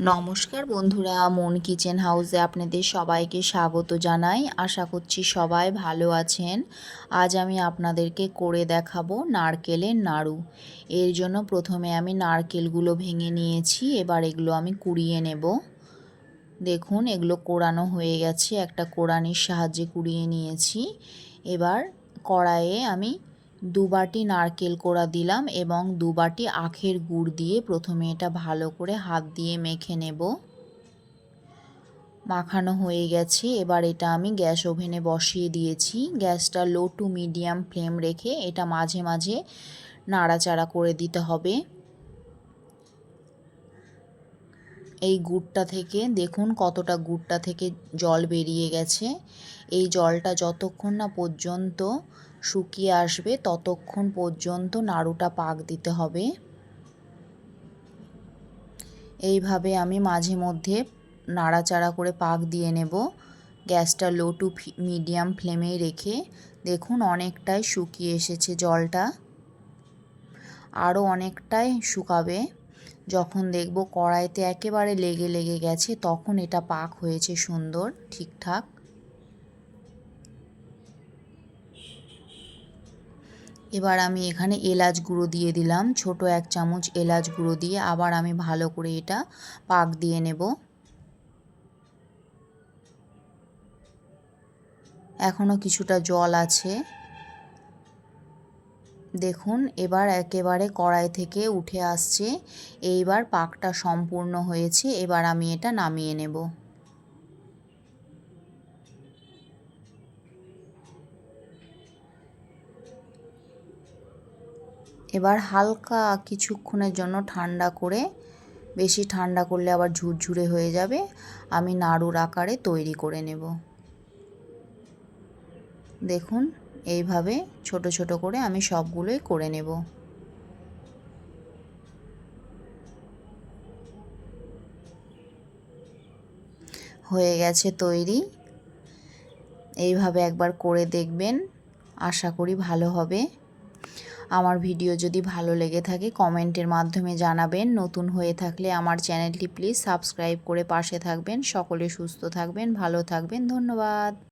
নমস্কার বন্ধুরা, মন কিচেন হাউসে আপনাদের সবাইকে স্বাগত জানাই। আশা করছি সবাই ভালো আছেন। আজ আমি আপনাদেরকে করে দেখাবো নারকেলের নাড়ু। এর জন্য প্রথমে আমি নারকেলগুলো ভেঙে নিয়েছি, এবার এগুলো আমি কুড়িয়ে নেব। দেখুন এগুলো কোড়ানো হয়ে গেছে, একটা কোড়ানির সাহায্যে কুড়িয়ে নিয়েছি। এবার কড়াইয়ে আমি 2 বাটি নারকেল কোড়া দিলাম এবং 2 বাটি আখের গুড় দিয়ে প্রথমে এটা ভালো করে হাত দিয়ে মেখে নেব। মাখানো হয়ে গেছে, এবার এটা আমি গ্যাস ওভেনে বসিয়ে দিয়েছি। গ্যাসটা লো টু মিডিয়াম ফ্লেম রেখে এটা মাঝে মাঝে নাড়াচাড়া করে দিতে হবে। এই গুড়টা থেকে দেখুন কতটা গুড়টা থেকে জল বেরিয়ে গেছে। এই জলটা যতক্ষণ না পর্যন্ত শুকিয়ে আসবে ততক্ষণ পর্যন্ত নাড়ুটা পাক দিতে হবে। এইভাবে আমি মাঝে মধ্যে নাড়াচাড়া করে পাক দিয়ে নেব। গ্যাসটা লো টু মিডিয়াম ফ্লেমেই রেখে দেখুন অনেকটাই শুকিয়ে এসেছে জলটা, আরও অনেকটাই শুকাবে। যখন দেখব কড়াইতে একেবারে লেগে লেগে গেছে তখন এটা পাক হয়েছে সুন্দর ঠিকঠাক। এবার আমি এখানে এলাচ গুঁড়ো দিয়ে দিলাম, ছোট 1 চামচ এলাচ গুঁড়ো দিয়ে আবার আমি ভালো করে এটা পাক দিয়ে নেব। এখনও কিছুটা জল আছে। দেখুন এবার একেবারে কড়াই থেকে উঠে আসছে। এইবার পাকটা সম্পূর্ণ হয়েছে, এবার আমি এটা নামিয়ে নেব। এবার হালকা কিছুক্ষণের জন্য ঠান্ডা করে, বেশি ঠান্ডা করলে আবার ঝুরঝুরে হয়ে যাবে, আমি নাড়ুর আকারে তৈরি করে নেব। দেখুন এইভাবে ছোট ছোট করে আমি সবগুলোই করে নেব। হয়ে গেছে তৈরি। এইভাবে একবার করে দেখবেন, আশা করি ভালো হবে। আমার ভিডিও যদি ভালো লেগে থাকে কমেন্টের মাধ্যমে জানাবেন। নতুন হয়ে থাকলে আমার চ্যানেলটি প্লিজ সাবস্ক্রাইব করে পাশে থাকবেন। সকলে সুস্থ থাকবেন, ভালো থাকবেন। ধন্যবাদ।